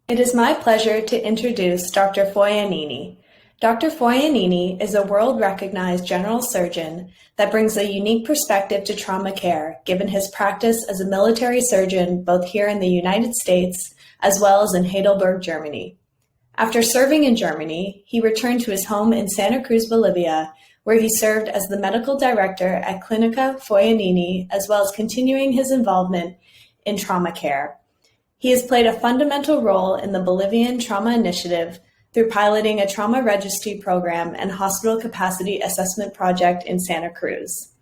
It is my pleasure to introduce Dr. Foianini. Dr. Foianini is a world-recognized general surgeon that brings a unique perspective to trauma care, given his practice as a military surgeon both here in the United States as well as in Heidelberg, Germany. After serving in Germany, he returned to his home in Santa Cruz, Bolivia, where he served as the medical director at Clinica Foianini, as well as continuing his involvement in trauma care. He has played a fundamental role in the Bolivian Trauma Initiative through piloting a trauma registry program and hospital capacity assessment project in Santa Cruz.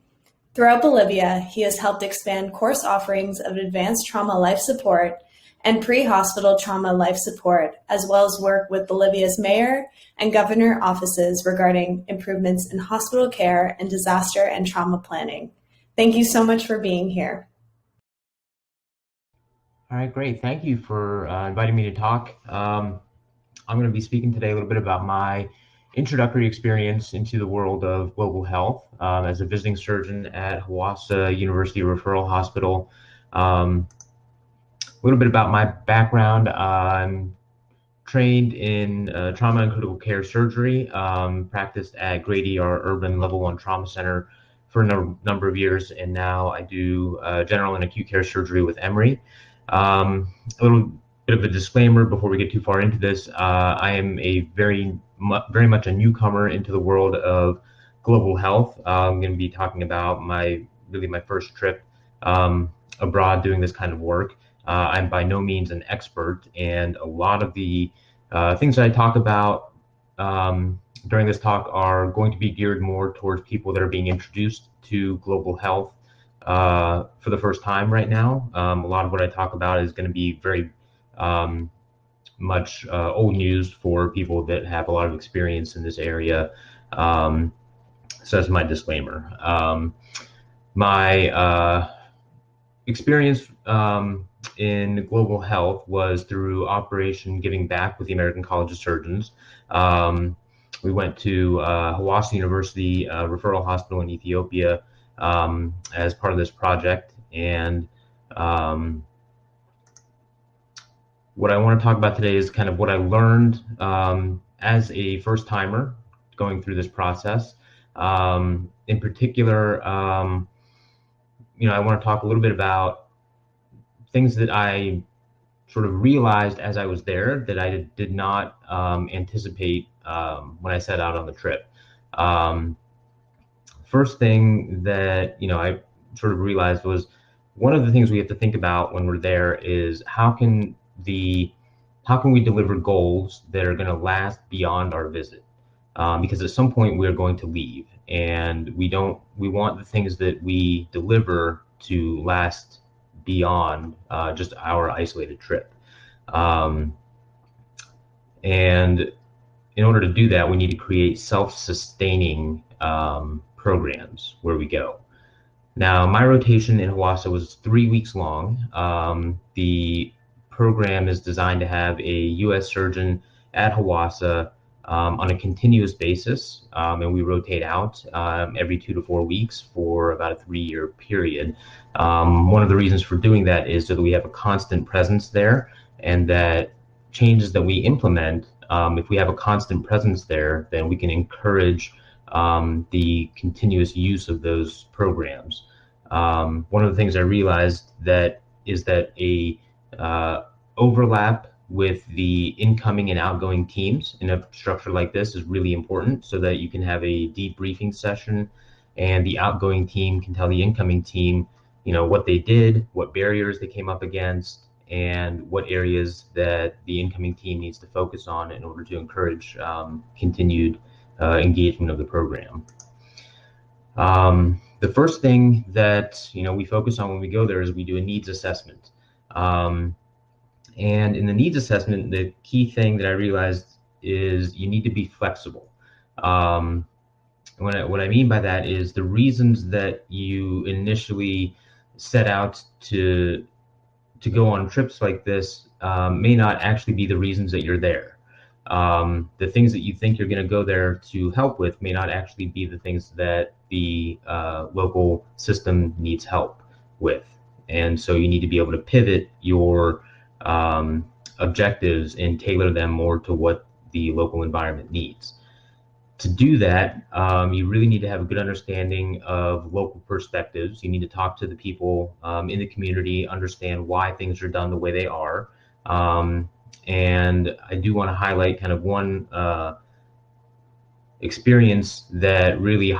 Throughout Bolivia, he has helped expand course offerings of advanced trauma life support and pre-hospital trauma life support, as well as work with Bolivia's mayor and governor offices regarding improvements in hospital care and disaster and trauma planning. Thank you so much for being here. All right, great. Thank you for inviting me to talk. I'm going to be speaking today a little bit about my introductory experience into the world of global health as a visiting surgeon at Hawassa University Referral Hospital. A little bit about my background. I'm trained in trauma and critical care surgery, practiced at Grady, our urban level 1 trauma center for a number of years, and now I do general and acute care surgery with Emory. A little bit of a disclaimer before we get too far into this. I am a very much a newcomer into the world of global health. I'm going to be talking about my first trip abroad doing this kind of work. I'm by no means an expert, and a lot of the things that I talk about during this talk are going to be geared more towards people that are being introduced to global health for the first time right now. A lot of what I talk about is going to be very much old news for people that have a lot of experience in this area. So that's my disclaimer. My experience in global health was through Operation Giving Back with the American College of Surgeons. We went to Hawassa University Referral Hospital in Ethiopia as part of this project, and what I want to talk about today is kind of what I learned as a first timer going through this process. In particular, I want to talk a little bit about things that I sort of realized as I was there that I did not anticipate when I set out on the trip. First thing that I sort of realized was one of the things we have to think about when we're there is how can we deliver goals that are going to last beyond our visit, because at some point we're going to leave, and we want the things that we deliver to last beyond just our isolated trip. And in order to do that, we need to create self-sustaining programs where we go. Now, my rotation in Hawassa was 3 weeks long. The program is designed to have a U.S. surgeon at Hawassa on a continuous basis, and we rotate out every 2 to 4 weeks for about a 3-year period. One of the reasons for doing that is so that we have a constant presence there, and that changes that we implement, if we have a constant presence there, then we can encourage the continuous use of those programs. One of the things I realized is that a overlap with the incoming and outgoing teams in a structure like this is really important, so that you can have a debriefing session and the outgoing team can tell the incoming team, what they did, what barriers they came up against, and what areas that the incoming team needs to focus on in order to encourage continued engagement of the program. The first thing that we focus on when we go there is we do a needs assessment. And in the needs assessment, the key thing that I realized is you need to be flexible. What I mean by that is the reasons that you initially set out to go on trips like this may not actually be the reasons that you're there. The things that you think you're going to go there to help with may not actually be the things that the local system needs help with. And so you need to be able to pivot your objectives and tailor them more to what the local environment needs. To do that, you really need to have a good understanding of local perspectives. You need to talk to the people in the community, understand why things are done the way they are. And I do want to highlight kind of one experience that really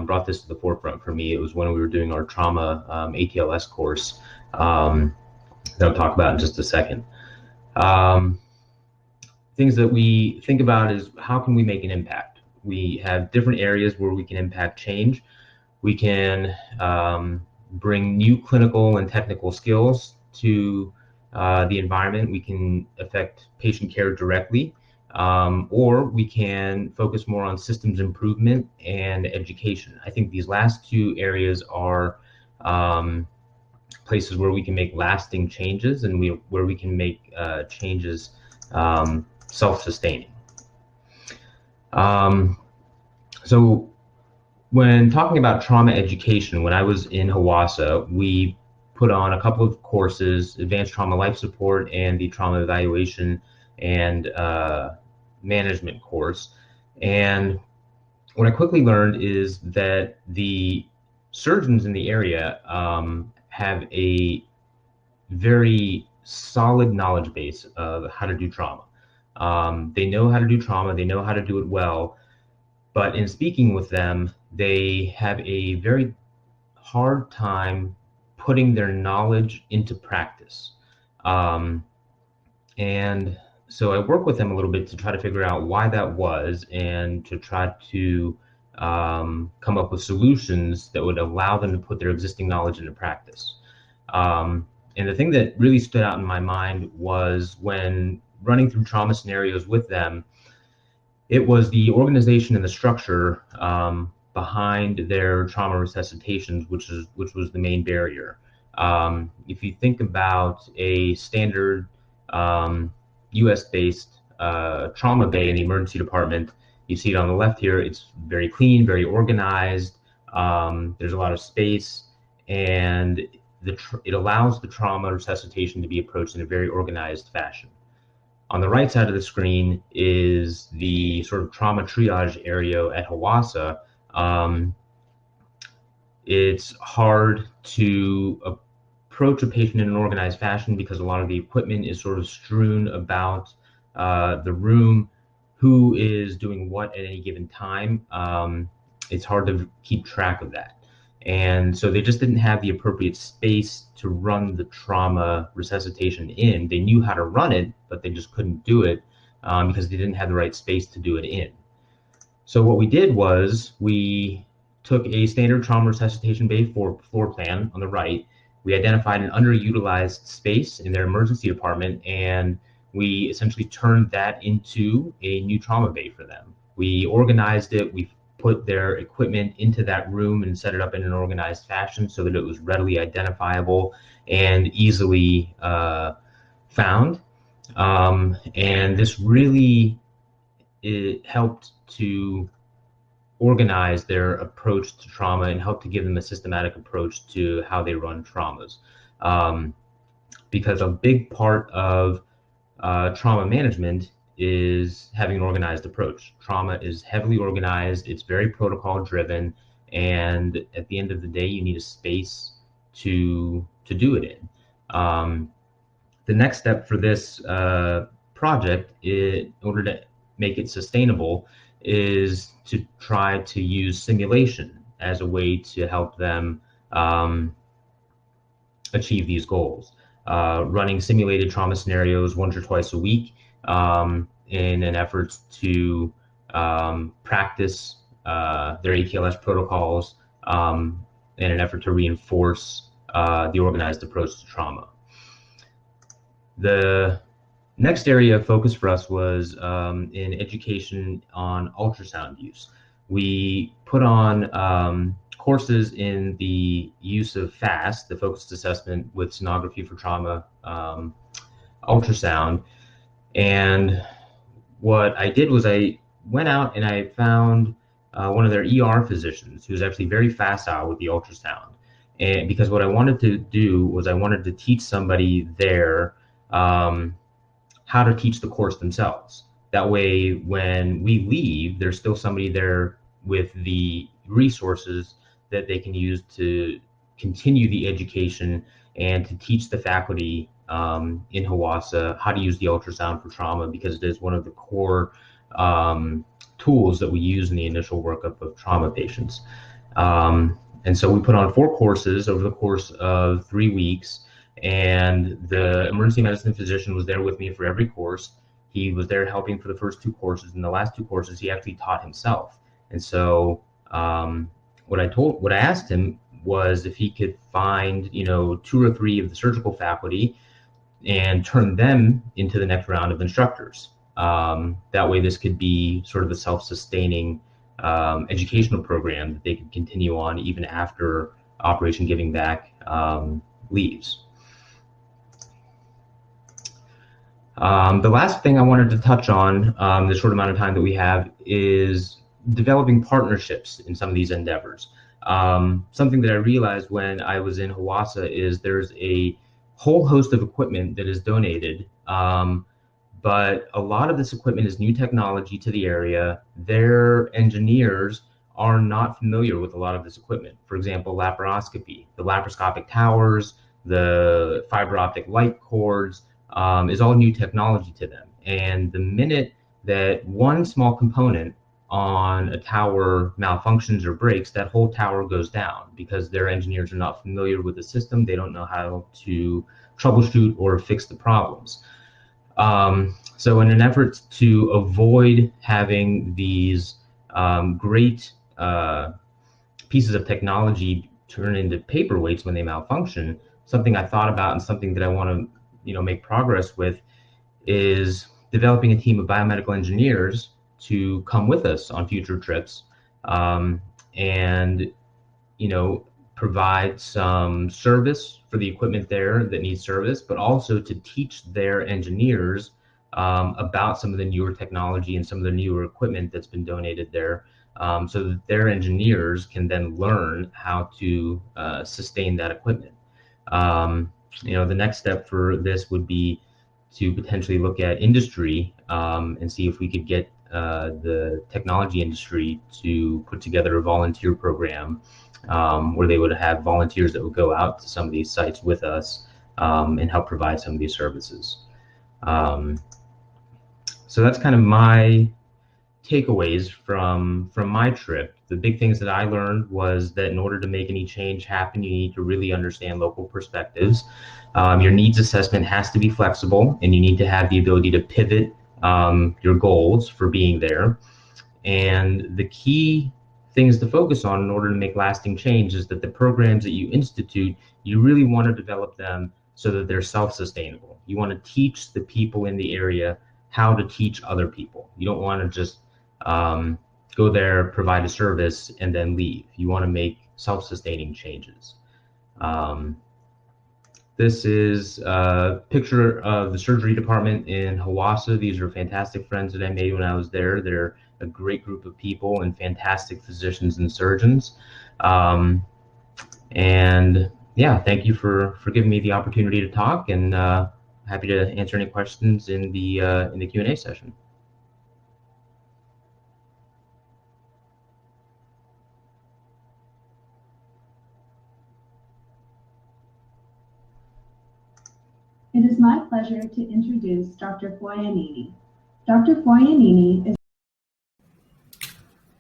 brought this to the forefront for me. It was when we were doing our trauma ATLS course that I'll talk about in just a second. Things that we think about is how can we make an impact? We have different areas where we can impact change. We can bring new clinical and technical skills to the environment. We can affect patient care directly, or we can focus more on systems improvement and education. I think these last two areas are places where we can make lasting changes and where we can make changes self-sustaining. So when talking about trauma education, when I was in Hawassa, we put on a couple of courses, Advanced Trauma Life Support and the Trauma Evaluation and Management course. And what I quickly learned is that the surgeons in the area have a very solid knowledge base of how to do trauma. They know how to do trauma, they know how to do it well, but in speaking with them, they have a very hard time putting their knowledge into practice. And so I work with them a little bit to try to figure out why that was and to try to come up with solutions that would allow them to put their existing knowledge into practice. And the thing that really stood out in my mind was when running through trauma scenarios with them, it was the organization and the structure behind their trauma resuscitations, which was the main barrier. If you think about a standard US-based trauma bay in the emergency department, you see it on the left here. It's very clean, very organized. There's a lot of space, and it allows the trauma resuscitation to be approached in a very organized fashion. On the right side of the screen is the sort of trauma triage area at Hawassa. It's hard to approach a patient in an organized fashion because a lot of the equipment is sort of strewn about the room, who is doing what at any given time. It's hard to keep track of that. And so they just didn't have the appropriate space to run the trauma resuscitation in. They knew how to run it, but they just couldn't do it because they didn't have the right space to do it in. So what we did was we took a standard trauma resuscitation bay floor plan on the right. We identified an underutilized space in their emergency department, and we essentially turned that into a new trauma bay for them. We organized it. We put their equipment into that room and set it up in an organized fashion so that it was readily identifiable and easily found. And this really helped to organize their approach to trauma and help to give them a systematic approach to how they run traumas. Because a big part of trauma management is having an organized approach. Trauma is heavily organized, it's very protocol driven, and at the end of the day, you need a space to do it in. The next step for this project, in order to make it sustainable, is to try to use simulation as a way to help them achieve these goals. Running simulated trauma scenarios once or twice a week in an effort to practice their ATLS protocols in an effort to reinforce the organized approach to trauma. The next area of focus for us was in education on ultrasound use. We put on courses in the use of FAST, the focused assessment with sonography for trauma ultrasound. And what I did was I went out and I found one of their ER physicians who was actually very facile with the ultrasound. And because what I wanted to do was I wanted to teach somebody there how to teach the course themselves. That way, when we leave, there's still somebody there with the resources that they can use to continue the education and to teach the faculty in Hawassa how to use the ultrasound for trauma, because it is one of the core tools that we use in the initial workup of trauma patients. And so we put on 4 courses over the course of 3 weeks, and the emergency medicine physician was there with me for every course. He was there helping for the first 2 courses, and the last 2 courses he actually taught himself. And so what I asked him was if he could find 2 or 3 of the surgical faculty and turn them into the next round of instructors. That way this could be sort of a self-sustaining educational program that they could continue on even after Operation Giving Back leaves. The last thing I wanted to touch on the short amount of time that we have is developing partnerships in some of these endeavors. Something that I realized when I was in Hawassa is there's a whole host of equipment that is donated, but a lot of this equipment is new technology to the area. Their engineers are not familiar with a lot of this equipment. For example, laparoscopy, the laparoscopic towers, the fiber optic light cords, is all new technology to them. And the minute that one small component on a tower malfunctions or breaks, that whole tower goes down because their engineers are not familiar with the system. They don't know how to troubleshoot or fix the problems. So in an effort to avoid having these great pieces of technology turn into paperweights when they malfunction, something I thought about and something that I want to make progress with is developing a team of biomedical engineers to come with us on future trips and provide some service for the equipment there that needs service, but also to teach their engineers about some of the newer technology and some of the newer equipment that's been donated there, so that their engineers can then learn how to sustain that equipment. The next step for this would be to potentially look at industry and see if we could get the technology industry to put together a volunteer program where they would have volunteers that would go out to some of these sites with us and help provide some of these services. So that's kind of my takeaways from my trip. The big things that I learned was that in order to make any change happen, you need to really understand local perspectives. Your needs assessment has to be flexible, and you need to have the ability to pivot your goals for being there. And the key things to focus on in order to make lasting change is that the programs that you institute, you really want to develop them so that they're self-sustainable. You want to teach the people in the area how to teach other people. You don't want to just go there, provide a service, and then leave. You want to make self-sustaining changes. This is a picture of the surgery department in Hawassa. These are fantastic friends that I made when I was there. They're a great group of people and fantastic physicians and surgeons. And yeah, thank you for giving me the opportunity to talk, and happy to answer any questions in the Q&A session. It is my pleasure to introduce Dr. Foianini. Dr. Foianini is...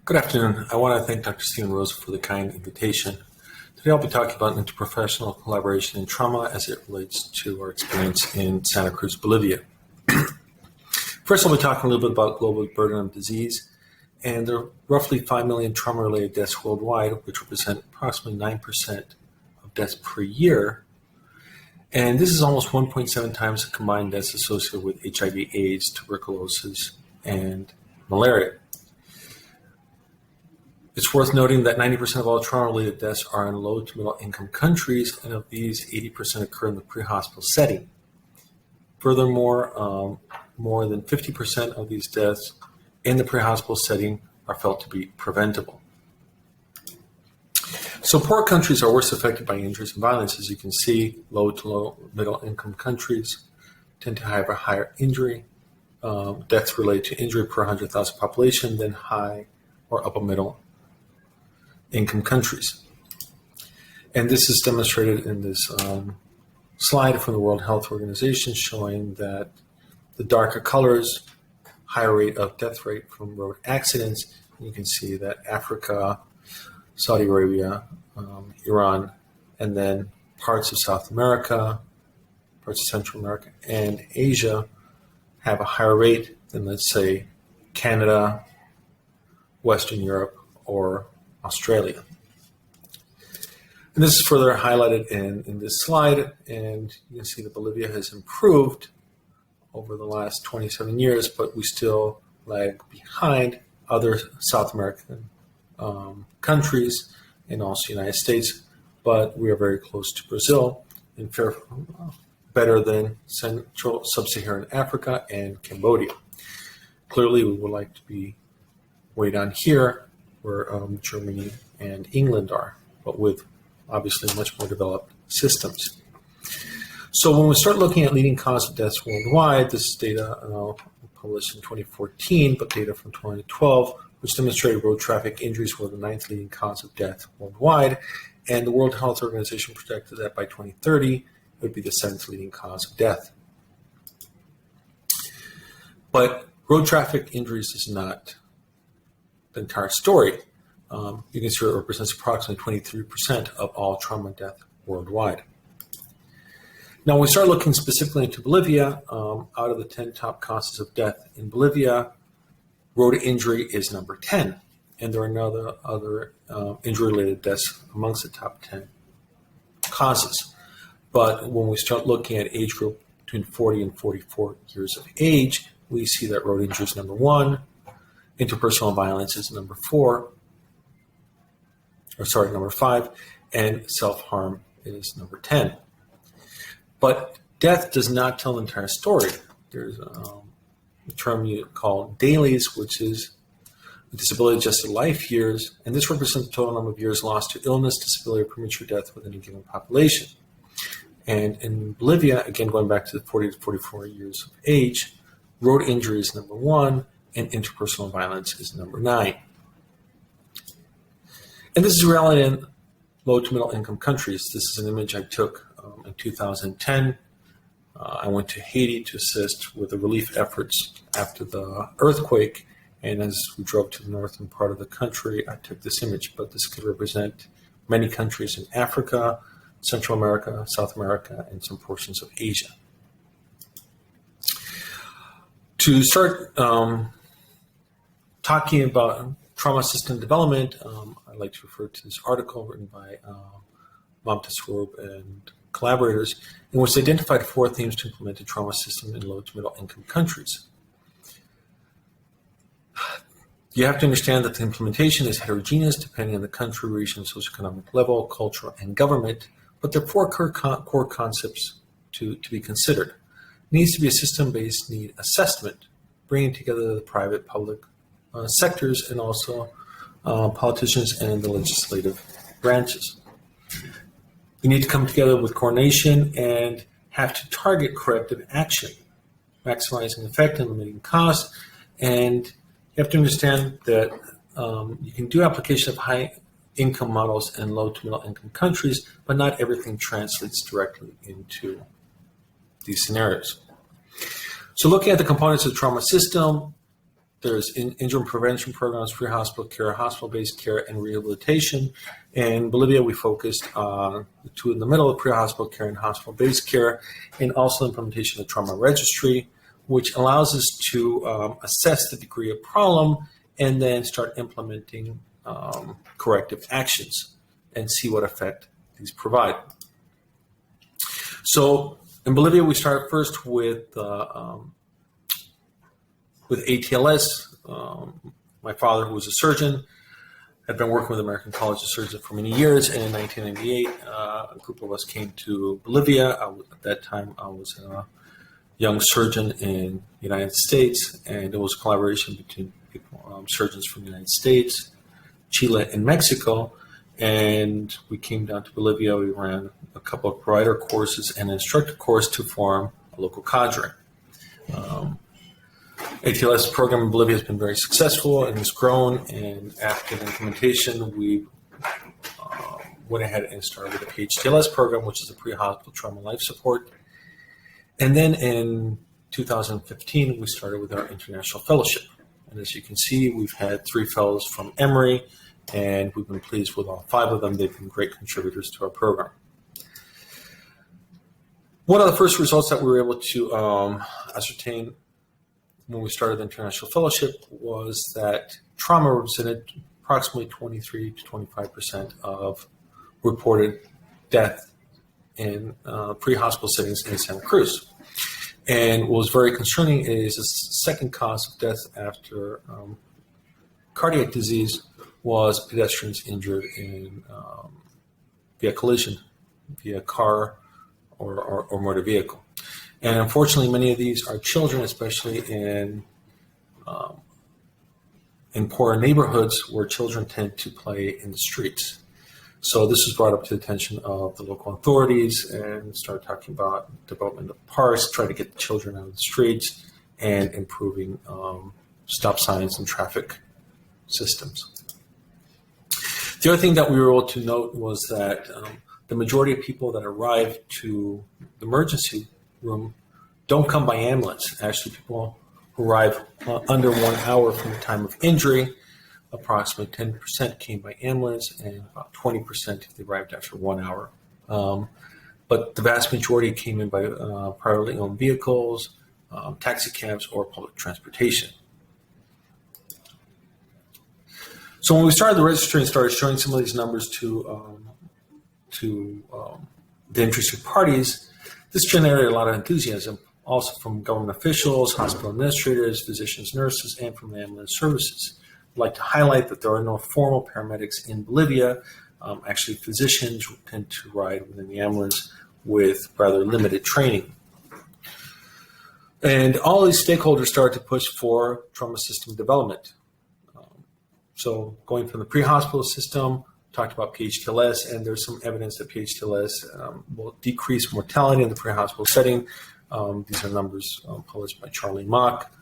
Good afternoon. I want to thank Dr. Esteban Rose for the kind invitation. Today I'll be talking about interprofessional collaboration in trauma as it relates to our experience in Santa Cruz, Bolivia. First, I'll be talking a little bit about global burden of disease. And there are roughly 5 million trauma-related deaths worldwide, which represent approximately 9% of deaths per year. And this is almost 1.7 times the combined deaths associated with HIV, AIDS, tuberculosis, and malaria. It's worth noting that 90% of all trauma-related deaths are in low to middle income countries, and of these, 80% occur in the pre-hospital setting. Furthermore, more than 50% of these deaths in the pre-hospital setting are felt to be preventable. So poor countries are worse affected by injuries and violence. As you can see, low to middle income countries tend to have a higher injury, deaths related to injury per 100,000 population than high or upper middle income countries. And this is demonstrated in this slide from the World Health Organization showing that the darker colors, higher rate of death rate from road accidents. And you can see that Africa, Saudi Arabia, Iran, and then parts of South America, parts of Central America, and Asia have a higher rate than, let's say, Canada, Western Europe, or Australia. And this is further highlighted in this slide, and you can see that Bolivia has improved over the last 27 years, but we still lag behind other South American countries and also United States, but we are very close to Brazil and better than Central Sub-Saharan Africa and Cambodia. Clearly, we would like to be way down here where Germany and England are, but with obviously much more developed systems. So when we start looking at leading cause of deaths worldwide, this is data published in 2014, but data from 2012, which demonstrated road traffic injuries were the 9th leading cause of death worldwide. And the World Health Organization projected that by 2030, it would be the 7th leading cause of death. But road traffic injuries is not the entire story. You can see it represents approximately 23% of all trauma death worldwide. Now, when we start looking specifically into Bolivia, out of the 10 top causes of death in Bolivia, road injury is number 10, and there are other injury-related deaths amongst the top 10 causes. But when we start looking at age group between 40 and 44 years of age, we see that road injury is number 1, interpersonal violence is number 5, and self-harm is number 10. But death does not tell the entire story. There's a term you call DALYs, which is disability-adjusted life years, and this represents the total number of years lost to illness, disability, or premature death within a given population. And in Bolivia, again, going back to the 40 to 44 years of age, road injury is number 1, and interpersonal violence is number 9. And this is reality in low to middle income countries. This is an image I took in 2010. I went to Haiti to assist with the relief efforts after the earthquake. And as we drove to the northern part of the country, I took this image, but this could represent many countries in Africa, Central America, South America, and some portions of Asia. To start talking about trauma system development, I'd like to refer to this article written by Montesquieu and collaborators, in which they identified 4 themes to implement a trauma system in low to middle income countries. You have to understand that the implementation is heterogeneous depending on the country, region, socioeconomic level, culture, and government, but there are 4 core concepts to be considered. It needs to be a system-based need assessment, bringing together the private, public sectors, and also politicians and the legislative branches. We need to come together with coordination and have to target corrective action, maximizing effect and limiting cost. And you have to understand that you can do application of high income models in low to middle income countries, but not everything translates directly into these scenarios. So looking at the components of the trauma system, there's injury prevention programs, pre-hospital care, hospital-based care, and rehabilitation. In Bolivia, we focused on the 2 in the middle, pre-hospital care and hospital-based care, and also implementation of trauma registry, which allows us to assess the degree of problem and then start implementing corrective actions and see what effect these provide. So in Bolivia, we start first with ATLS. My father, who was a surgeon, had been working with the American College of Surgeons for many years, and in 1998, a group of us came to Bolivia. At that time, I was a young surgeon in the United States, and it was a collaboration between surgeons from the United States, Chile, and Mexico. And we came down to Bolivia. We ran a couple of provider courses and an instructor course to form the local cadre. ATLS program in Bolivia has been very successful and has grown, and after the implementation, we went ahead and started with the PHTLS program, which is a pre-hospital trauma life support. And then in 2015, we started with our international fellowship. And as you can see, we've had 3 fellows from Emory, and we've been pleased with all 5 of them. They've been great contributors to our program. One of the first results that we were able to ascertain when we started the international fellowship was that trauma represented approximately 23 to 25% of reported death in pre-hospital settings in Santa Cruz. And what was very concerning is the second cause of death after cardiac disease was pedestrians injured in via collision, via car or motor vehicle. And unfortunately, many of these are children, especially in poorer neighborhoods where children tend to play in the streets. So this was brought up to the attention of the local authorities and started talking about development of parks, trying to get the children out of the streets, and improving stop signs and traffic systems. The other thing that we were able to note was that the majority of people that arrive to the emergency room don't come by ambulance. Actually, people who arrive under 1 hour from the time of injury, approximately 10% came by ambulance, and about 20% if they arrived after 1 hour. But the vast majority came in by privately owned vehicles, taxi cabs, or public transportation. So when we started the registry and started showing some of these numbers to the interested parties, this generated a lot of enthusiasm, also from government officials, hospital administrators, physicians, nurses, and from the ambulance services. I'd like to highlight that there are no formal paramedics in Bolivia. Actually, physicians tend to ride within the ambulance with rather limited training. And all these stakeholders started to push for trauma system development. So going from the pre-hospital system, talked about PHTLS, and there's some evidence that PHTLS will decrease mortality in the pre-hospital setting. These are numbers published by Charlie Mock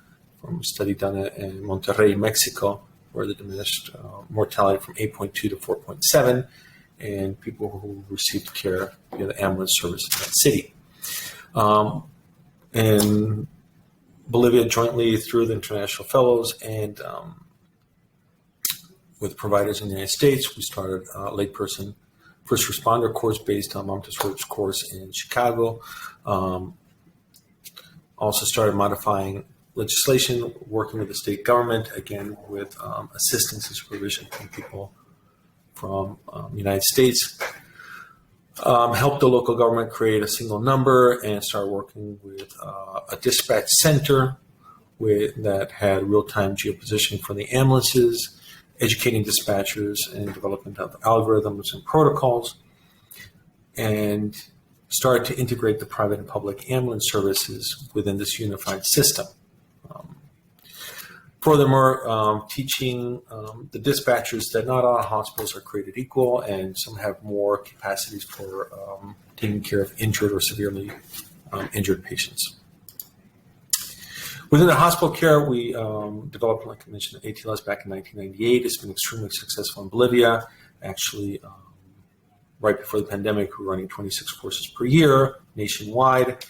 from a study done in Monterrey, Mexico, where they diminished mortality from 8.2 to 4.7 in people who received care via the ambulance service in that city. In Bolivia, jointly through the international fellows and with providers in the United States, we started a layperson first responder course based on Montessori's course in Chicago. Also started modifying legislation, working with the state government, again with assistance and supervision from people from the United States. Helped the local government create a single number and started working with a dispatch center that had real-time geopositioning for the ambulances, educating dispatchers and development of algorithms and protocols, and started to integrate the private and public ambulance services within this unified system. Furthermore, teaching the dispatchers that not all hospitals are created equal, and some have more capacities for taking care of injured or severely injured patients. Within the hospital care, we developed, like I mentioned, ATLS back in 1998. It's been extremely successful in Bolivia. Actually, right before the pandemic, we were running 26 courses per year nationwide.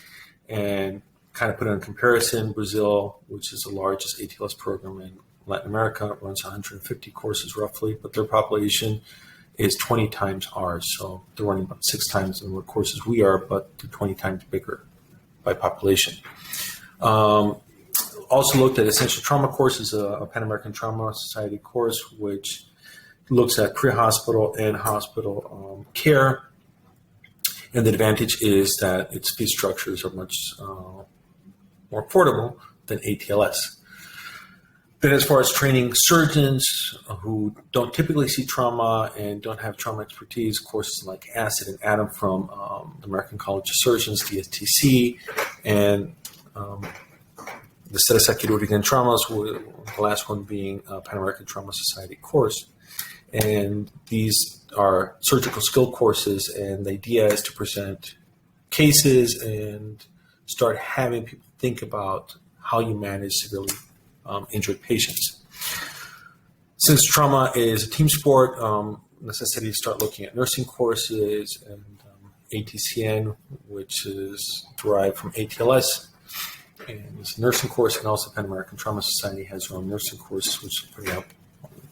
And kind of put it in comparison, Brazil, which is the largest ATLS program in Latin America, runs 150 courses roughly, but their population is 20 times ours. So they're running about 6 times the number of courses we are, but they're 20 times bigger by population. Also looked at Essential Trauma courses, a Pan American Trauma Society course, which looks at pre-hospital and hospital care. And the advantage is that its fee structures are much more affordable than ATLS. Then as far as training surgeons who don't typically see trauma and don't have trauma expertise, courses like ACID and ADAM from the American College of Surgeons, the STC, and the Stresa Quirúrgica and Traumas, the last one being Pan American Trauma Society course. And these are surgical skill courses, and the idea is to present cases and start having people think about how you manage severely injured patients. Since trauma is a team sport, necessity to start looking at nursing courses and ATCN, which is derived from ATLS, and it's a nursing course, and also Pan American Trauma Society has their own nursing course, which is putting up.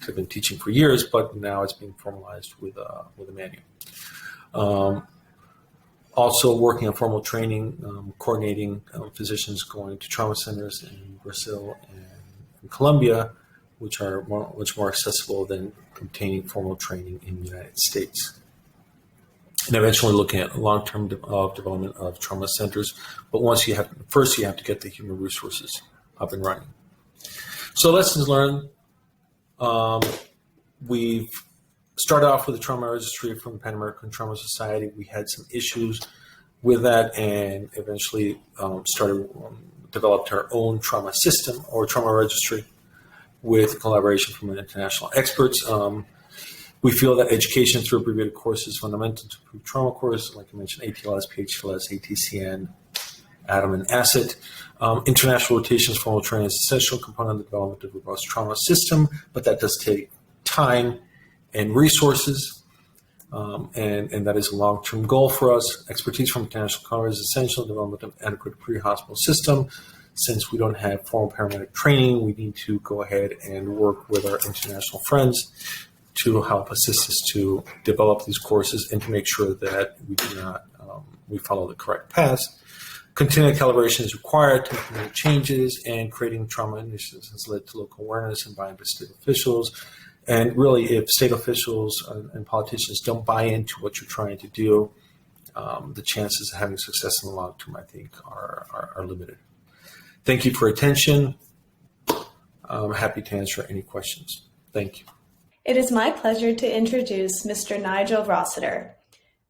I've been teaching for years, but now it's being formalized with a manual. Also working on formal training, coordinating physicians going to trauma centers in Brazil and Colombia, which are much more accessible than obtaining formal training in the United States. And eventually looking at long-term development of trauma centers. But first you have to get the human resources up and running. So lessons learned. We've started off with the trauma registry from the Pan American Trauma Society. We had some issues with that and eventually developed our own trauma system or trauma registry with collaboration from international experts. We feel that education through abbreviated courses is fundamental to improve trauma courses, like I mentioned, ATLS, PHLS, ATCN, ATOM, and ACIT. International rotations formal training is an essential component of the development of a robust trauma system, but that does take time and resources, and that is a long-term goal for us. Expertise from international coverage is essential in the development of an adequate pre-hospital system. Since we don't have formal paramedic training, we need to go ahead and work with our international friends to help assist us to develop these courses and to make sure that we follow the correct paths. Continued calibration is required to implement changes, and creating trauma initiatives has led to local awareness and buy-in by state officials. And really, if state officials and politicians don't buy into what you're trying to do, the chances of having success in the long term, I think, are limited. Thank you for your attention. I'm happy to answer any questions. Thank you. It is my pleasure to introduce Mr. Nigel Rossiter.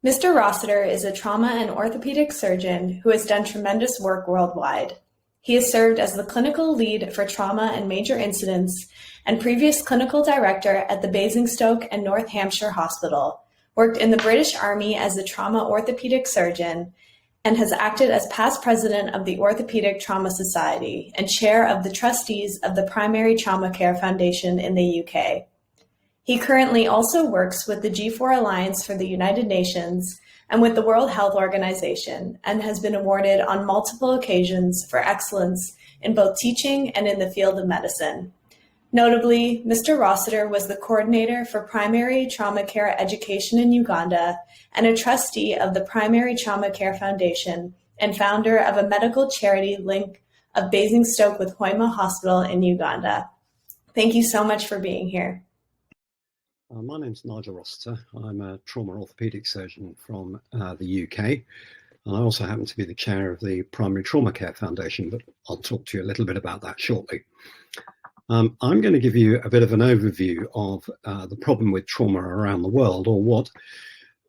Mr. Rossiter is a trauma and orthopedic surgeon who has done tremendous work worldwide. He has served as the clinical lead for trauma and major incidents and previous clinical director at the Basingstoke and North Hampshire Hospital, worked in the British Army as a trauma orthopedic surgeon, and has acted as past president of the Orthopaedic Trauma Society and chair of the trustees of the Primary Trauma Care Foundation in the UK. He currently also works with the G4 Alliance for the United Nations and with the World Health Organization, and has been awarded on multiple occasions for excellence in both teaching and in the field of medicine. Notably, Mr. Rossiter was the coordinator for primary trauma care education in Uganda and a trustee of the Primary Trauma Care Foundation and founder of a medical charity link of Basingstoke with Hoima Hospital in Uganda. Thank you so much for being here. My name's Nigel Rossiter. I'm a trauma orthopaedic surgeon from the UK. And I also happen to be the chair of the Primary Trauma Care Foundation, but I'll talk to you a little bit about that shortly. I'm going to give you a bit of an overview of the problem with trauma around the world, or what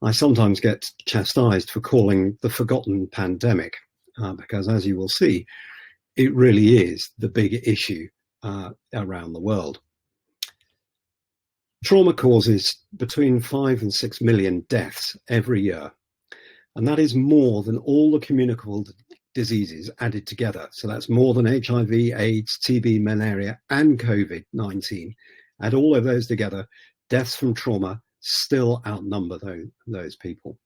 I sometimes get chastised for calling the forgotten pandemic, because as you will see, it really is the big issue around the world. Trauma causes between 5 and 6 million deaths every year, and that is more than all the communicable diseases added together. So that's more than HIV, AIDS, TB, malaria, and COVID-19. Add all of those together, deaths from trauma still outnumber those people.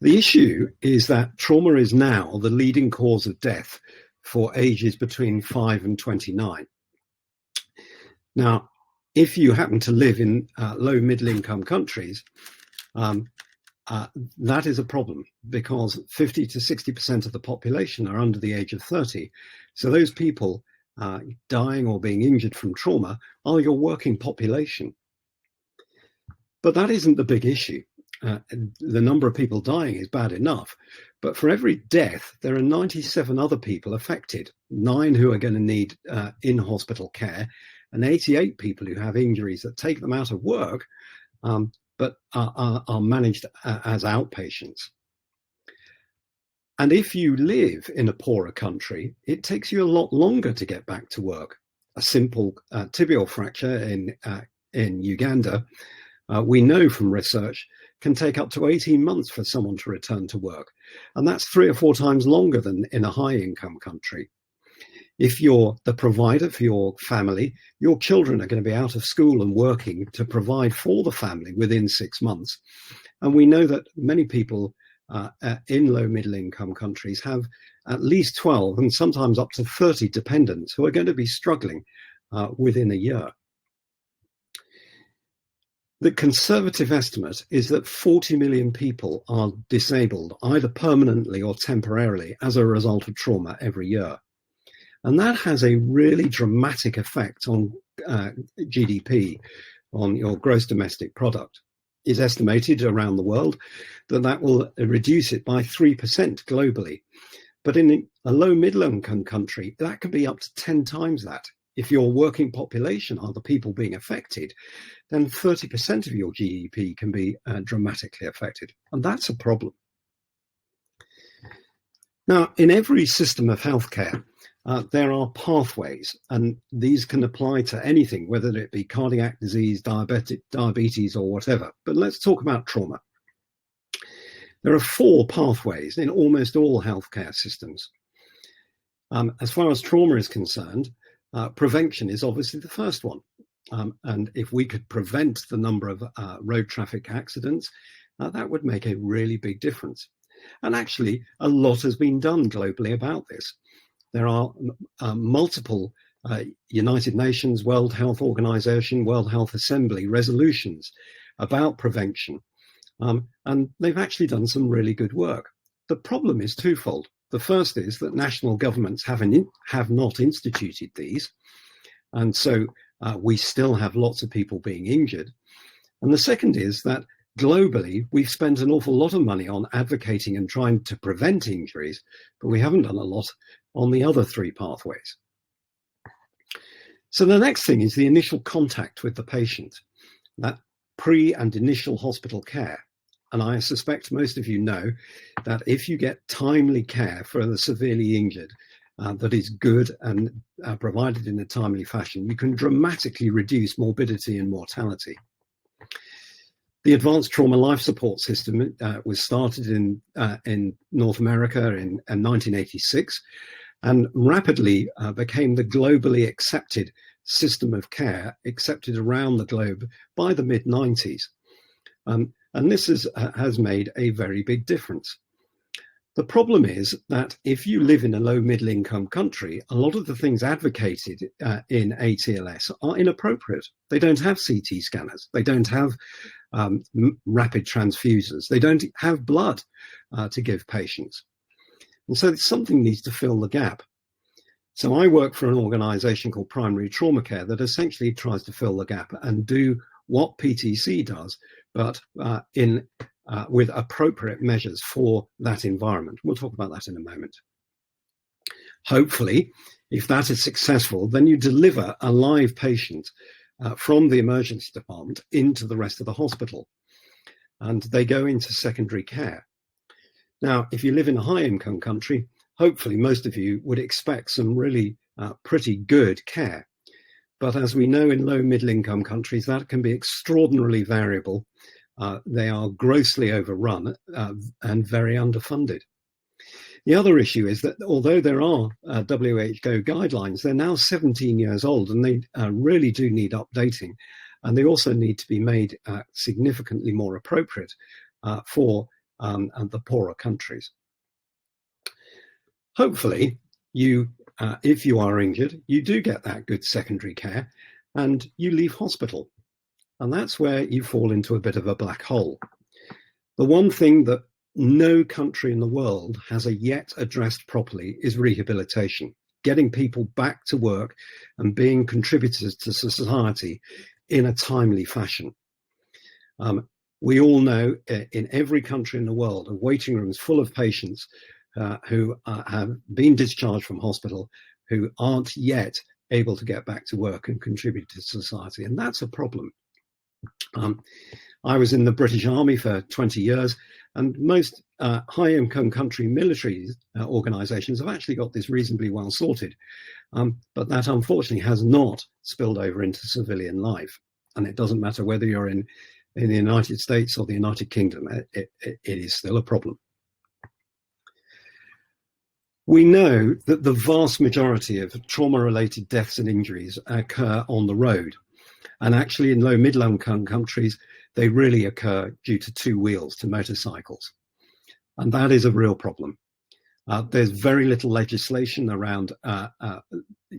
The issue is that trauma is now the leading cause of death for ages between 5 and 29. Now, if you happen to live in low middle income countries, that is a problem, because 50 to 60% of the population are under the age of 30. So those people dying or being injured from trauma are your working population. But that isn't the big issue. The number of people dying is bad enough, but for every death, there are 97 other people affected, 9 who are going to need in-hospital care, and 88 people who have injuries that take them out of work, but are managed as outpatients. And if you live in a poorer country, it takes you a lot longer to get back to work. A simple tibial fracture in Uganda, we know from research, can take up to 18 months for someone to return to work. And that's 3 or 4 times longer than in a high-income country. If you're the provider for your family, your children are going to be out of school and working to provide for the family within 6 months. And we know that many people in low middle income countries have at least 12 and sometimes up to 30 dependents who are going to be struggling within a year. The conservative estimate is that 40 million people are disabled either permanently or temporarily as a result of trauma every year. And that has a really dramatic effect on GDP, on your gross domestic product. It's estimated around the world that that will reduce it by 3% globally. But in a low middle income country, that could be up to 10 times that. If your working population are the people being affected, then 30% of your GDP can be dramatically affected. And that's a problem. Now, in every system of healthcare, there are pathways, and these can apply to anything, whether it be cardiac disease, diabetes, or whatever. But let's talk about trauma. There are 4 pathways in almost all healthcare systems. As far as trauma is concerned, prevention is obviously the first one. And if we could prevent the number of road traffic accidents, that would make a really big difference. And actually, a lot has been done globally about this. There are multiple United Nations, World Health Organization, World Health Assembly resolutions about prevention. And they've actually done some really good work. The problem is twofold. The first is that national governments have not instituted these. And so we still have lots of people being injured. And the second is that globally, we've spent an awful lot of money on advocating and trying to prevent injuries, but we haven't done a lot on the other 3 pathways. So the next thing is the initial contact with the patient, that pre and initial hospital care. And I suspect most of you know that if you get timely care for the severely injured, that is good and provided in a timely fashion, you can dramatically reduce morbidity and mortality. The Advanced Trauma Life Support System was started in North America in 1986 and rapidly became the globally accepted system of care, accepted around the globe by the mid-90s. And this has made a very big difference. The problem is that if you live in a low middle income country, a lot of the things advocated in ATLS are inappropriate. They don't have CT scanners. They don't have rapid transfusers. They don't have blood to give patients. And so something needs to fill the gap. So I work for an organization called Primary Trauma Care that essentially tries to fill the gap and do what PTC does, but with appropriate measures for that environment. We'll talk about that in a moment. Hopefully, if that is successful, then you deliver a live patient from the emergency department into the rest of the hospital, and they go into secondary care. Now, if you live in a high-income country, hopefully most of you would expect some really pretty good care. But as we know in low middle-income countries, that can be extraordinarily variable. They are grossly overrun and very underfunded. The other issue is that although there are WHO guidelines, they're now 17 years old and they really do need updating. And they also need to be made significantly more appropriate for the poorer countries. Hopefully, if you are injured, you do get that good secondary care and you leave hospital. And that's where you fall into a bit of a black hole. The one thing that no country in the world has yet addressed properly is rehabilitation, getting people back to work and being contributors to society in a timely fashion. We all know in every country in the world, waiting rooms full of patients who have been discharged from hospital who aren't yet able to get back to work and contribute to society. And that's a problem. I was in the British Army for 20 years, and most high-income country military organizations have actually got this reasonably well sorted. But that unfortunately has not spilled over into civilian life. And it doesn't matter whether you're in in the United States or the United Kingdom. It is still a problem. We know that the vast majority of trauma-related deaths and injuries occur on the road. And actually in low middle-income countries, they really occur due to two wheels, to motorcycles. And that is a real problem. There's very little legislation around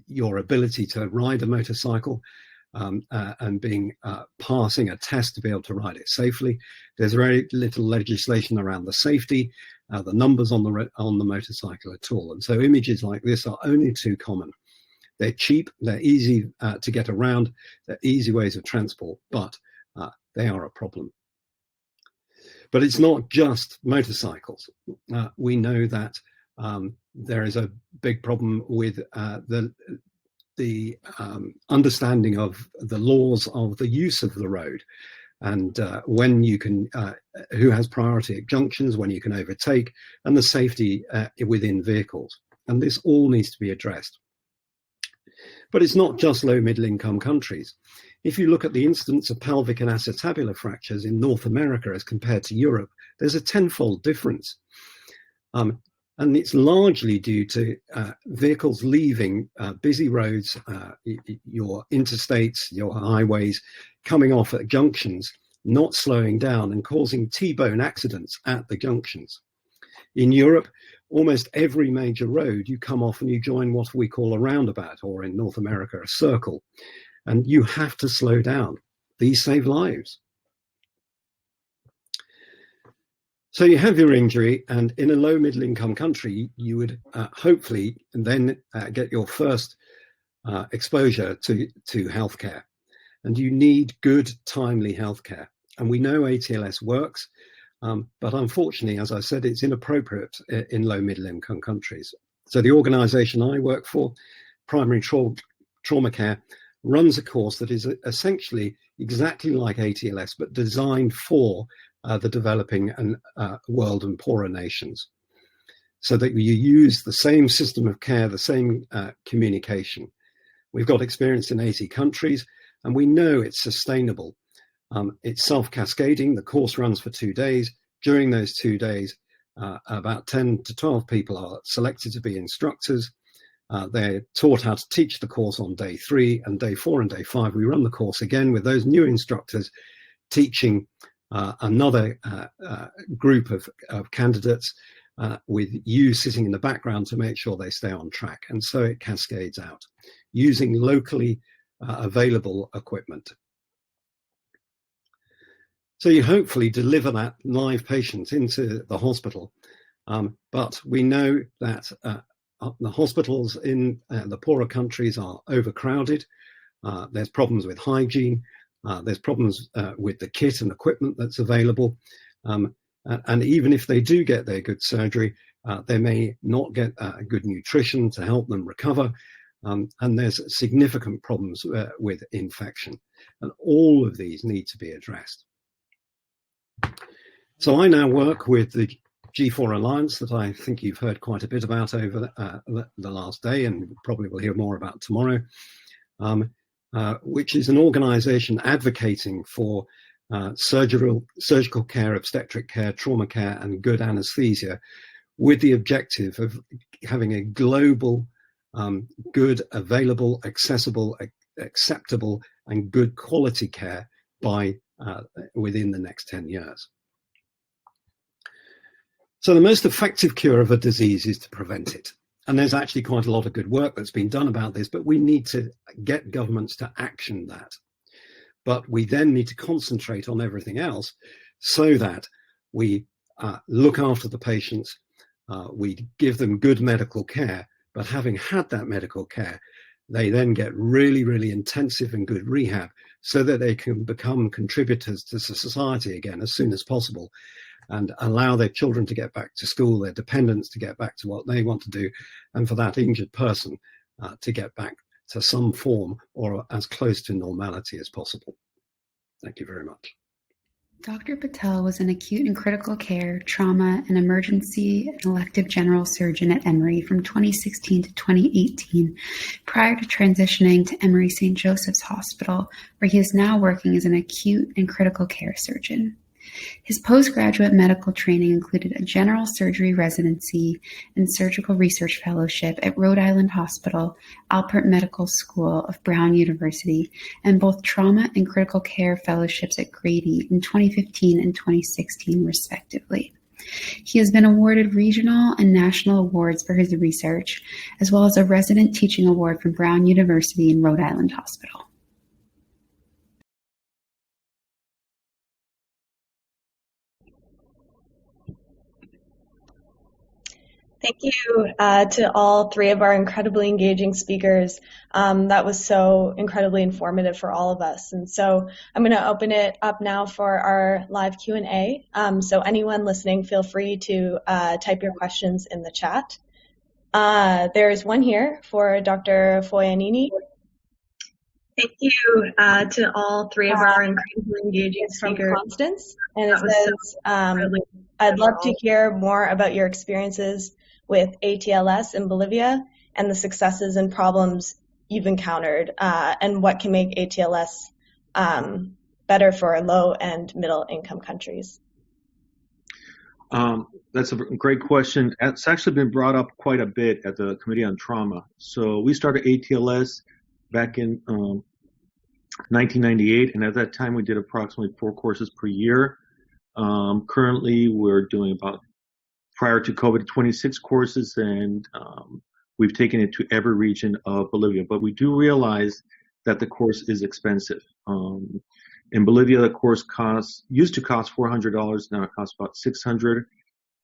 your ability to ride a motorcycle and passing a test to be able to ride it safely. There's very little legislation around the safety, the numbers on the motorcycle at all. And so images like this are only too common. They're cheap, they're easy to get around, they're easy ways of transport, but they are a problem. But it's not just motorcycles. We know that there is a big problem with the understanding of the laws of the use of the road, and when you can, who has priority at junctions, when you can overtake, and the safety within vehicles. And this all needs to be addressed. But it's not just low middle income countries. If you look at the incidence of pelvic and acetabular fractures in North America as compared to Europe, there's a tenfold difference. And it's largely due to vehicles leaving busy roads, your interstates, your highways, coming off at junctions, not slowing down and causing T-bone accidents at the junctions. In Europe, almost every major road, you come off and you join what we call a roundabout, or in North America, a circle. And you have to slow down. These save lives. So you have your injury, and in a low middle income country, you would hopefully then get your first exposure to healthcare. And you need good, timely healthcare. And we know ATLS works, but unfortunately, as I said, it's inappropriate in low middle income countries. So the organization I work for, Primary Trauma Care, runs a course that is essentially exactly like ATLS, but designed for the developing world and poorer nations, so that you use the same system of care, the same communication. We've got experience in 80 countries, and we know it's sustainable. It's self-cascading. The course runs for 2 days. During those 2 days, about 10 to 12 people are selected to be instructors. They're taught how to teach the course on day 3, and day 4 and day 5, we run the course again with those new instructors teaching another group of candidates with you sitting in the background to make sure they stay on track. And so it cascades out using locally available equipment. So you hopefully deliver that live patient into the hospital. But we know that the hospitals in the poorer countries are overcrowded. There's problems with hygiene. There's problems with the kit and equipment that's available. And even if they do get their good surgery, they may not get good nutrition to help them recover. And there's significant problems with infection. And all of these need to be addressed. So I now work with the G4 Alliance that I think you've heard quite a bit about over the last day, and probably will hear more about tomorrow, which is an organization advocating for surgical care, obstetric care, trauma care, and good anesthesia, with the objective of having a global, good, available, accessible, acceptable, and good quality care by within the next 10 years. So the most effective cure of a disease is to prevent it. And there's actually quite a lot of good work that's been done about this, but we need to get governments to action that. But we then need to concentrate on everything else so that we look after the patients, we give them good medical care, but having had that medical care, they then get really, really intensive and good rehab so that they can become contributors to society again as soon as possible, and allow their children to get back to school, their dependents to get back to what they want to do, and for that injured person to get back to some form or as close to normality as possible. Thank you very much. Dr. Patel was an acute and critical care, trauma, and emergency and elective general surgeon at Emory from 2016 to 2018, prior to transitioning to Emory St. Joseph's Hospital, where he is now working as an acute and critical care surgeon. His postgraduate medical training included a general surgery residency and surgical research fellowship at Rhode Island Hospital, Alpert Medical School of Brown University, and both trauma and critical care fellowships at Grady in 2015 and 2016, respectively. He has been awarded regional and national awards for his research, as well as a resident teaching award from Brown University and Rhode Island Hospital. Thank you to all three of our incredibly engaging speakers. That was so incredibly informative for all of us. And so I'm going to open it up now for our live Q&A. So anyone listening, feel free to type your questions in the chat. There's one here for Dr. Foianini. Thank you to all three of our incredibly engaging speakers. Constance, and it says, I'd love to hear more about your experiences with ATLS in Bolivia and the successes and problems you've encountered, and what can make ATLS better for low and middle income countries. That's a great question. It's actually been brought up quite a bit at the Committee on Trauma. So we started ATLS back in 1998, and at that time we did approximately 4 courses per year. Currently we're doing about, prior to COVID, 26 courses, and we've taken it to every region of Bolivia. But we do realize that the course is expensive. In Bolivia, the course used to cost $400, now it costs about $600.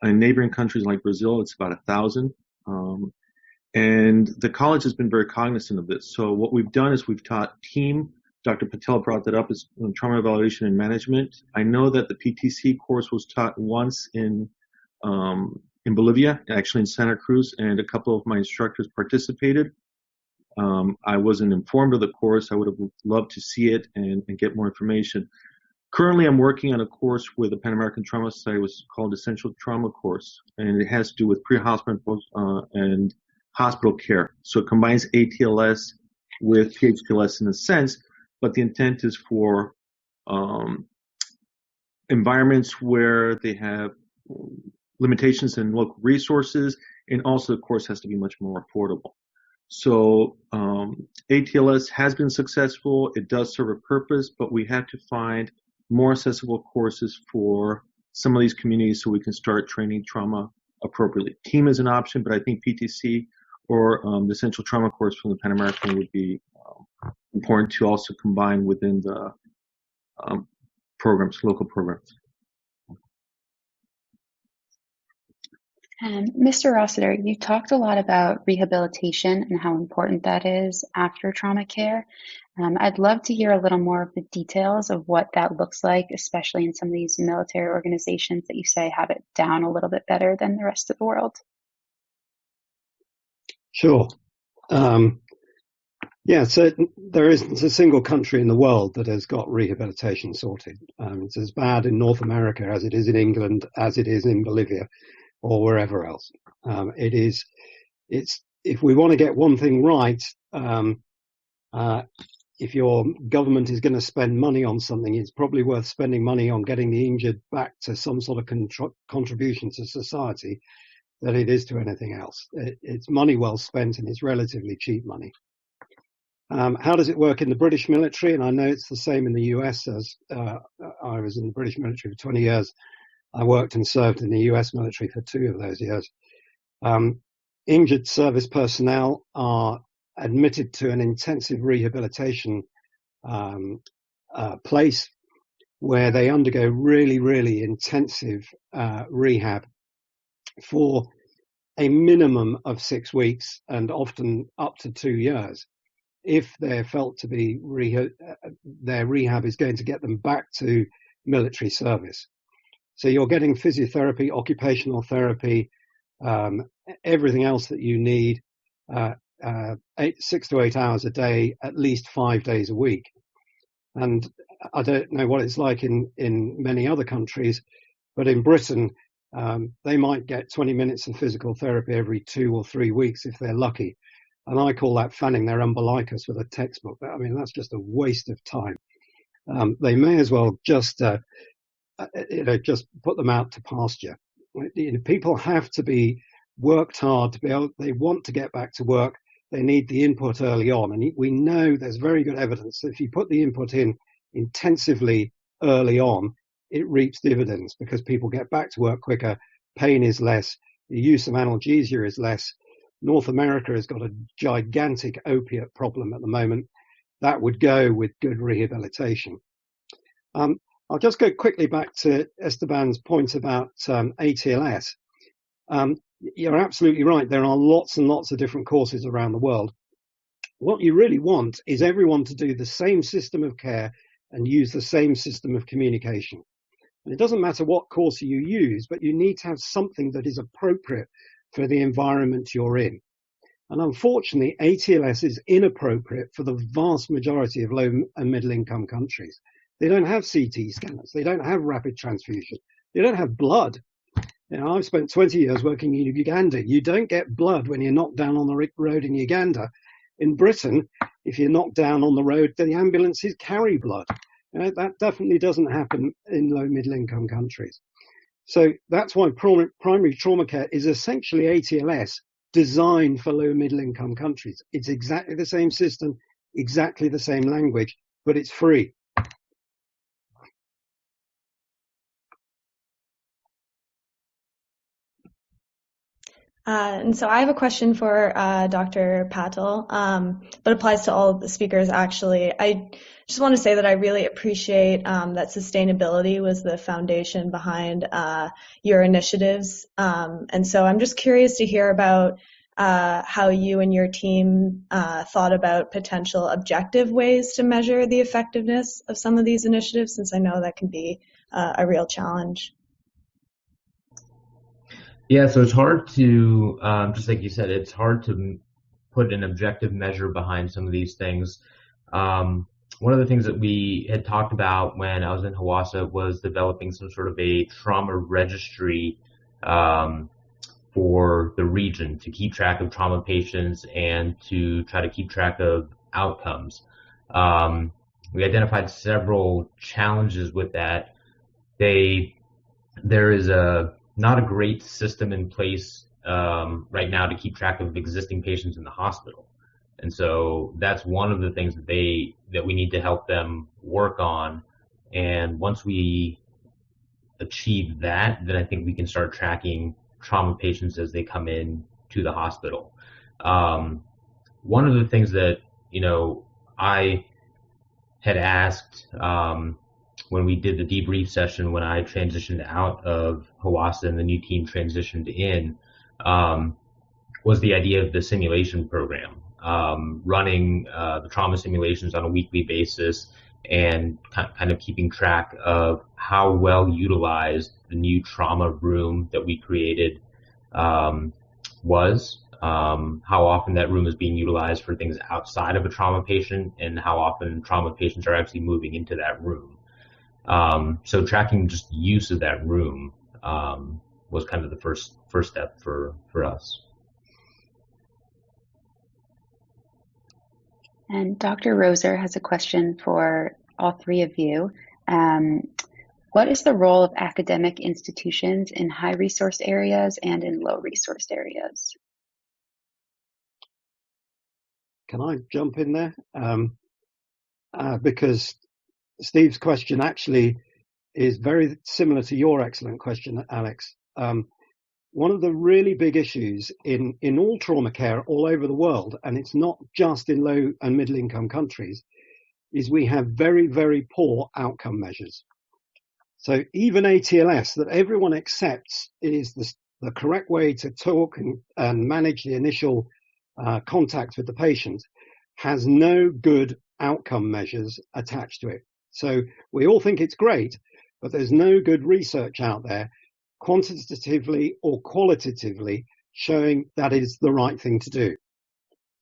In neighboring countries like Brazil, it's about $1,000. And the college has been very cognizant of this. So what we've done is we've taught team. Dr. Patel brought that up, as trauma evaluation and management. I know that the PTC course was taught once in Bolivia, actually in Santa Cruz, and a couple of my instructors participated. I wasn't informed of the course. I would have loved to see it and get more information. Currently, I'm working on a course with the Pan American Trauma Society, which is called Essential Trauma Course, and it has to do with pre-hospital and hospital care. So it combines ATLS with PHTLS in a sense, but the intent is for environments where they have limitations in local resources, and also the course has to be much more affordable. So ATLS has been successful. It does serve a purpose, but we have to find more accessible courses for some of these communities so we can start training trauma appropriately. Team is an option, but I think PTC or the Essential Trauma course from the Pan American would be important to also combine within the programs, local programs. Mr. Rossiter, you talked a lot about rehabilitation and how important that is after trauma care. I'd love to hear a little more of the details of what that looks like, especially in some of these military organizations that you say have it down a little bit better than the rest of the world. Sure. Yeah, so there isn't a single country in the world that has got rehabilitation sorted. It's as bad in North America as it is in England, as it is in Bolivia, or wherever else. If we want to get one thing right, if your government is going to spend money on something, it's probably worth spending money on getting the injured back to some sort of contribution to society than it is to anything else. It's money well spent, and it's relatively cheap money. How does it work in the British military? And I know it's the same in the US, as I was in the British military for 20 years. I worked and served in the US military for 2 of those years. Injured service personnel are admitted to an intensive rehabilitation place where they undergo really, really intensive rehab for a minimum of 6 weeks and often up to 2 years. If they're felt to be their rehab is going to get them back to military service. So you're getting physiotherapy, occupational therapy, everything else that you need, 6 to 8 hours a day, at least 5 days a week. And I don't know what it's like in many other countries, but in Britain, they might get 20 minutes of physical therapy every 2 or 3 weeks if they're lucky. And I call that fanning their umbilicus with a textbook. I mean, that's just a waste of time. They may as well just put them out to pasture. People have to be worked hard to be able, they want to get back to work. They need the input early on. And we know there's very good evidence that if you put the input in intensively early on, it reaps dividends because people get back to work quicker, pain is less, the use of analgesia is less. North America has got a gigantic opiate problem at the moment. That would go with good rehabilitation. I'll just go quickly back to Esteban's point about ATLS. You're absolutely right. There are lots and lots of different courses around the world. What you really want is everyone to do the same system of care and use the same system of communication. And it doesn't matter what course you use, but you need to have something that is appropriate for the environment you're in. And unfortunately, ATLS is inappropriate for the vast majority of low and middle income countries. They don't have CT scanners. They don't have rapid transfusion. They don't have blood. You know, I've spent 20 years working in Uganda. You don't get blood when you're knocked down on the road in Uganda. In Britain, if you're knocked down on the road, the ambulances carry blood. You know, that definitely doesn't happen in low middle income countries. So that's why primary trauma care is essentially ATLS designed for low middle income countries. It's exactly the same system, exactly the same language, but it's free. And so I have a question for Dr. Patel, but applies to all of the speakers, actually. I just want to say that I really appreciate that sustainability was the foundation behind your initiatives. And so I'm just curious to hear about how you and your team thought about potential objective ways to measure the effectiveness of some of these initiatives, since I know that can be a real challenge. Yeah, so it's hard to, just like you said, it's hard to put an objective measure behind some of these things. One of the things that we had talked about when I was in Hawassa was developing some sort of a trauma registry for the region to keep track of trauma patients and to try to keep track of outcomes. We identified several challenges with that. There is not a great system in place right now to keep track of existing patients in the hospital. And so that's one of the things that we need to help them work on. And once we achieve that, then I think we can start tracking trauma patients as they come in to the hospital. One of the things that, I had asked when we did the debrief session, when I transitioned out of Hawassa and the new team transitioned in, was the idea of the simulation program, running the trauma simulations on a weekly basis and kind of keeping track of how well utilized the new trauma room that we created was, how often that room is being utilized for things outside of a trauma patient, and how often trauma patients are actually moving into that room. So tracking just use of that room was kind of the first step for us. And Dr. Roser has a question for all three of you. What is the role of academic institutions in high-resource areas and in low-resource areas? Can I jump in there? Because Steve's question actually is very similar to your excellent question, Alex. One of the really big issues in all trauma care all over the world, and it's not just in low and middle income countries, is we have very, very poor outcome measures. So even ATLS, that everyone accepts is the correct way to talk and manage the initial contact with the patient, has no good outcome measures attached to it. So we all think it's great, but there's no good research out there, quantitatively or qualitatively, showing that is the right thing to do.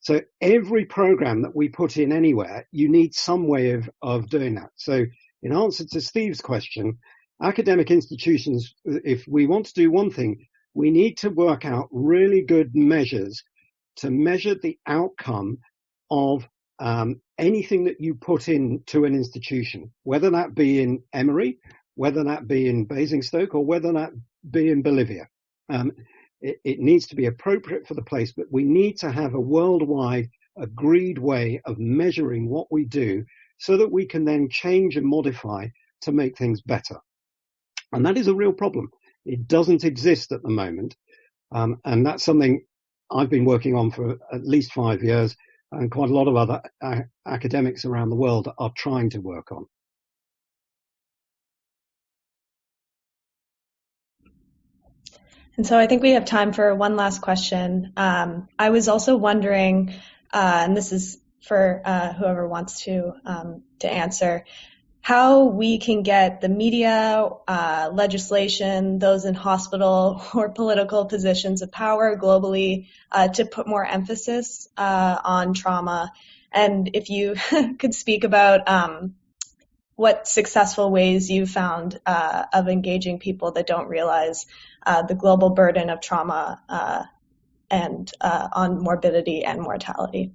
So every program that we put in anywhere, you need some way of doing that. So in answer to Steve's question, academic institutions, if we want to do one thing, we need to work out really good measures to measure the outcome of anything that you put into an institution, whether that be in Emory, whether that be in Basingstoke, or whether that be in Bolivia. It needs to be appropriate for the place, but we need to have a worldwide agreed way of measuring what we do so that we can then change and modify to make things better. And that is a real problem. It doesn't exist at the moment. And that's something I've been working on for at least 5 years, and quite a lot of other academics around the world are trying to work on. And so I think we have time for one last question. I was also wondering, and this is for whoever wants to answer, how we can get the media, legislation, those in hospital or political positions of power globally to put more emphasis on trauma. And if you could speak about what successful ways you found of engaging people that don't realize the global burden of trauma and on morbidity and mortality.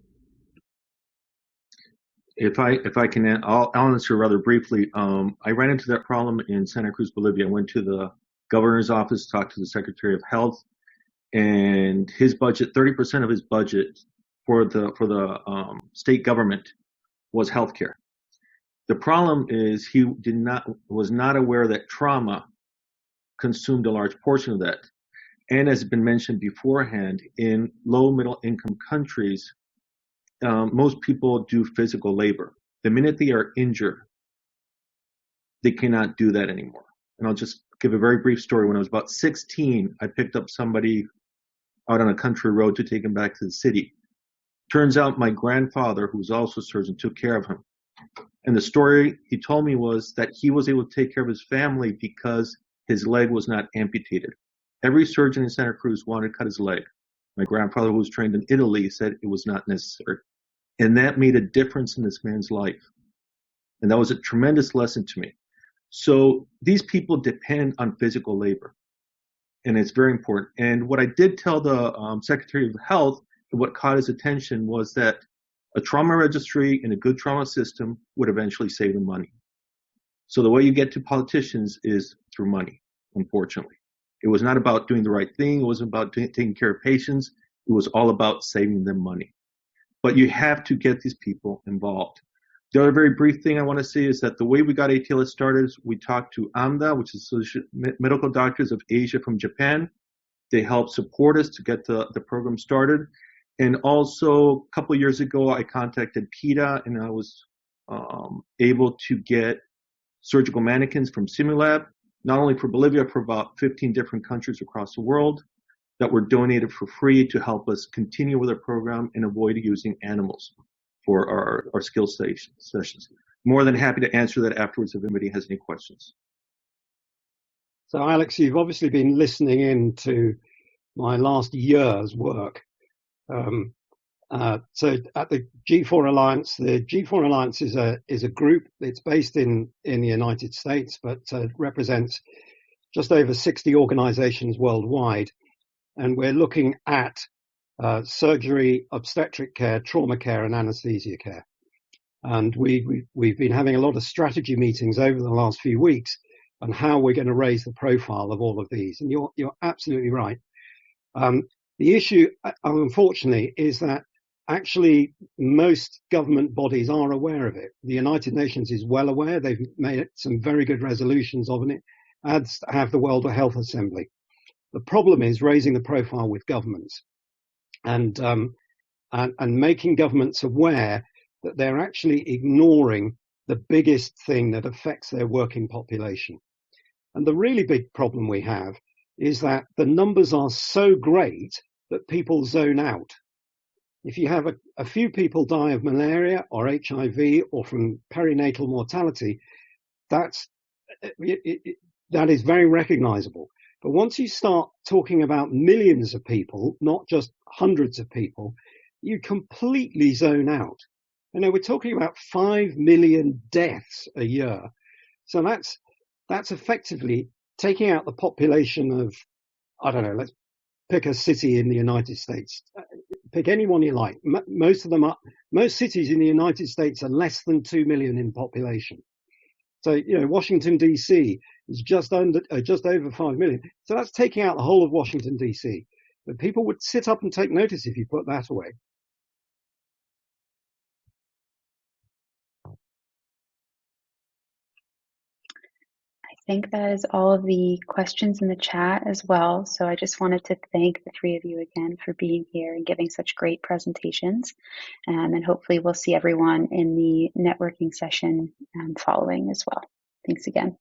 If I can, I'll answer rather briefly. I ran into that problem in Santa Cruz, Bolivia. I went to the governor's office, talked to the Secretary of Health, and his budget, 30% of his budget for the state government was healthcare. The problem is he was not aware that trauma consumed a large portion of that. And as has been mentioned beforehand, in low middle income countries, most people do physical labor. The minute they are injured, they cannot do that anymore. And I'll just give a very brief story. When I was about 16, I picked up somebody out on a country road to take him back to the city. Turns out my grandfather, who was also a surgeon, took care of him. And the story he told me was that he was able to take care of his family because his leg was not amputated. Every surgeon in Santa Cruz wanted to cut his leg. My grandfather, who was trained in Italy, said it was not necessary. And that made a difference in this man's life. And that was a tremendous lesson to me. So these people depend on physical labor. And it's very important. And what I did tell the Secretary of Health, what caught his attention, was that a trauma registry and a good trauma system would eventually save them money. So the way you get to politicians is through money, unfortunately. It was not about doing the right thing. It wasn't about taking care of patients. It was all about saving them money. But you have to get these people involved. The other very brief thing I want to say is that the way we got ATLS started is we talked to AMDA, which is Medical Doctors of Asia from Japan. They helped support us to get the program started. And also, a couple of years ago, I contacted PETA, and I was able to get surgical mannequins from Simulab, not only for Bolivia, for about 15 different countries across the world, that were donated for free to help us continue with our program and avoid using animals for our skill sessions. More than happy to answer that afterwards if anybody has any questions. So Alex, you've obviously been listening in to my last year's work. So at the G4 Alliance, the G4 Alliance is a group. It's based in the United States, but represents just over 60 organizations worldwide. And we're looking at surgery, obstetric care, trauma care, and anesthesia care. And we've been having a lot of strategy meetings over the last few weeks on how we're going to raise the profile of all of these. And you're absolutely right. The issue, unfortunately, is that actually most government bodies are aware of it. The United Nations is well aware. They've made some very good resolutions of it, as have the World Health Assembly. The problem is raising the profile with governments and making governments aware that they're actually ignoring the biggest thing that affects their working population. And the really big problem we have is that the numbers are so great that people zone out. If you have a few people die of malaria or HIV or from perinatal mortality, that is very recognizable. But once you start talking about millions of people, not just hundreds of people, you completely zone out. You know, we're talking about 5 million deaths a year. So that's effectively taking out the population of, I don't know, let's pick a city in the United States. Pick anyone you like. Most cities in the United States are less than 2 million in population. So, Washington, D.C. is just over 5 million. So that's taking out the whole of Washington, D.C. But people would sit up and take notice if you put that away. I think that is all of the questions in the chat as well. So I just wanted to thank the three of you again for being here and giving such great presentations. And hopefully we'll see everyone in the networking session following as well. Thanks again.